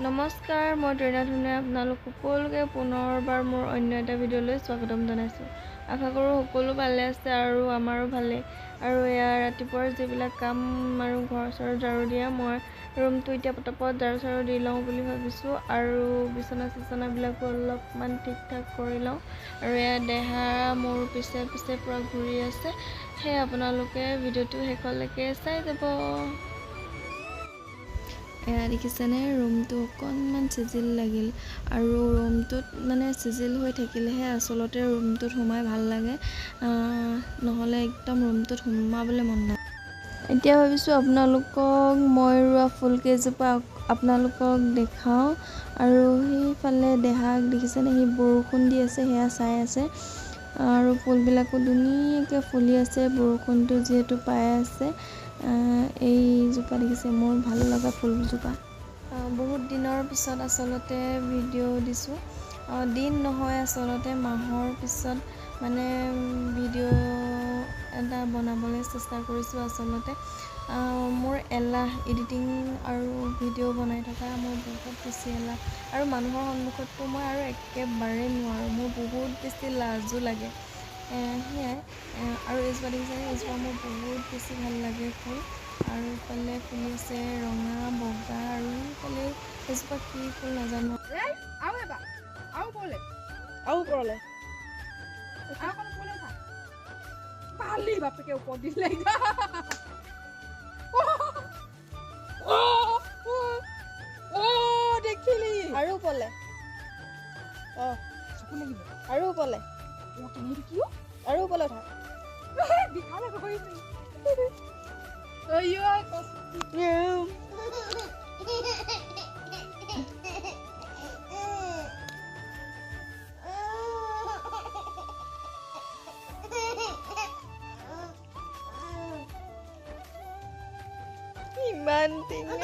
নমস্কাৰ, মই তৃণা ধুনীয়া আপোনালোক সকলোকে পুনৰবাৰ মোৰ অন্য এটা ভিডিঅ'লৈ স্বাগতম জনাইছোঁ। আশা কৰোঁ সকলো ভালে আছে আৰু আমাৰো ভালেই। আৰু এয়া ৰাতিপুৱাৰ যিবিলাক কাম আৰু ঘৰ চৰ ঝাৰু দিয়া, মই ৰুমটো এতিয়া পটাপট ঝাৰু চাৰু দি লওঁ বুলি ভাবিছোঁ আৰু বিচনাবিলাকো অলপমান ঠিক ঠাক কৰি লওঁ। আৰু এয়া দেহা মোৰ পিছে পিছে পূৰা ঘূৰি আছে, সেয়ে আপোনালোকে ভিডিঅ'টো শেষলৈকে চাই যাব। এয়া দেখিছেনে, ৰুমটো অকণমান চিজিল লাগিল আৰু ৰুমটোত মানে চিজিল হৈ থাকিলেহে আচলতে ৰুমটোত সোমাই ভাল লাগে, নহ'লে একদম ৰুমটোত সোমাবলৈ মন নাই। এতিয়া ভাবিছোঁ আপোনালোকক মই ৰোৱা ফুল কেইজোপা আপোনালোকক দেখাওঁ। আৰু সেইফালে দেহাক দেখিছেনে, সি বৰষুণ দি আছে, সেয়া চাই আছে আৰু ফুলবিলাকো ধুনীয়াকৈ ফুলি আছে, বৰষুণটো যিহেতু পাই আছে। এইজোপা দেখিছে, মোৰ ভাল লগা ফুলজোপা। বহুত দিনৰ পিছত আচলতে ভিডিঅ' দিছোঁ, দিন নহয় আচলতে মাহৰ পিছত মানে ভিডিঅ' এটা বনাবলৈ চেষ্টা কৰিছোঁ। আচলতে মোৰ এলাহ, এডিটিং আৰু ভিডিঅ' বনাই থকা মোৰ বহুত বেছি এলাহ আৰু মানুহৰ সন্মুখততো মই আৰু একেবাৰে নোৱাৰোঁ, মোৰ বহুত বেছি লাজো লাগে। সেয়াই আৰু এইজোপা দেখিছেনে, এইজোপা মোৰ বহুত বেছি ভাল লাগে ফুল। আৰু ইফালে ফুলি আছে ৰঙা, বগা আৰু সেইফালে এইজোপা কি ফুল নাজানো। আৰু পলে আৰু পলে আৰু পলে ইমান টিঙা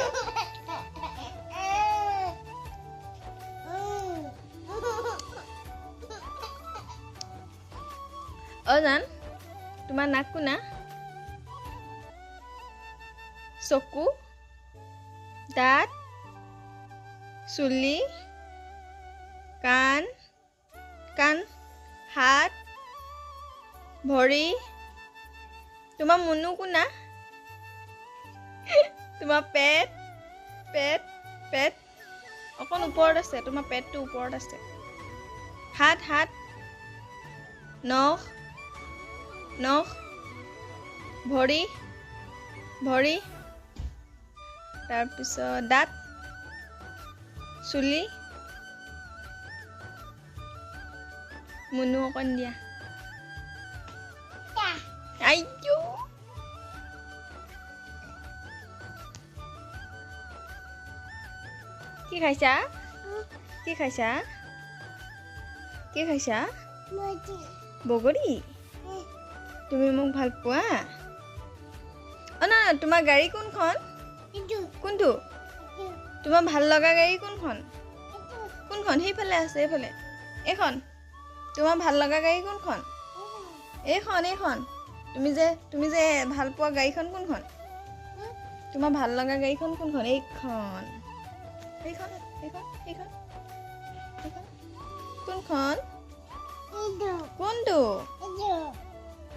জান, তোমাৰ নাক কোনা, চকু, দাঁত, চুলি, কাণ, হাত, ভৰি, তোমাৰ মুনু কোনা, তোমাৰ পেট অকণ ওপৰত আছে, তোমাৰ পেটটো ওপৰত আছে, হাত, নখ, ভৰি, তাৰপিছত দাঁত, চুলি, মুনু অকণ দিয়া। আইও কি খাইছা? বগৰী? তুমি মোক ভাল পোৱা? না, তোমাৰ গাড়ী কোনখন? কোনটো? তোমাৰ ভাল লগা গাড়ী কোনখন? সেইফালে আছে, এইফালে এইখন। তোমাৰ ভাল লগা গাড়ী কোনখন? এইখন। তুমি যে ভাল পোৱা গাড়ীখন কোনখন? তোমাৰ ভাল লগা গাড়ীখন কোনখন? এইখন। কোনখন? কোনটো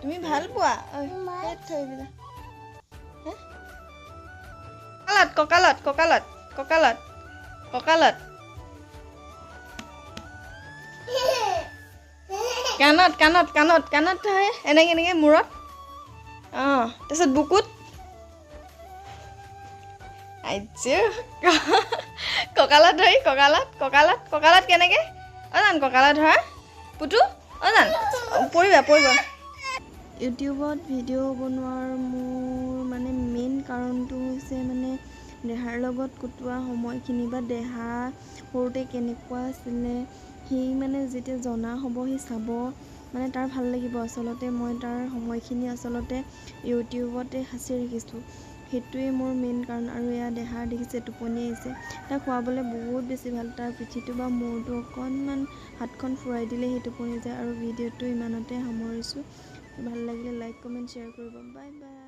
তুমি ভাল পোৱা? কঁকালত কাণত হয়, এনেকে মূৰত, তাৰপিছত বুকুত, কঁকালত ধৰি, কঁকালত কেনেকে জান, কঁকালত ধৰা পুতু জান, পৰিবা। ইউটিউবত ভিডিঅ' বনোৱাৰ মোৰ মানে মেইন কাৰণটো হৈছে মানে দেহাৰ লগত কটোৱা সময়খিনি বা দেহা সৰুতে কেনেকুৱা আছিলে, সি মানে যেতিয়া জনা হ'ব, সি চাব মানে তাৰ ভাল লাগিব। আচলতে মই তাৰ সময়খিনি আচলতে ইউটিউবতে সাঁচি ৰাখিছোঁ, সেইটোৱে মোৰ মেইন কাৰণ। আৰু এয়া দেহা দেখিছে, টোপনি আহিছে, তাক খুৱাবলৈ বহুত বেছি ভাল। তাৰ পিঠিটো বা মূৰটো অকণমান হাতখন ফুৰাই দিলে সেই টোপনি যায়। আৰু ভিডিঅ'টো ইমানতে সামৰিছোঁ। ভাল লাগিলে লাইক, কমেণ্ট, শ্বেয়াৰ কৰিব। Bye bye.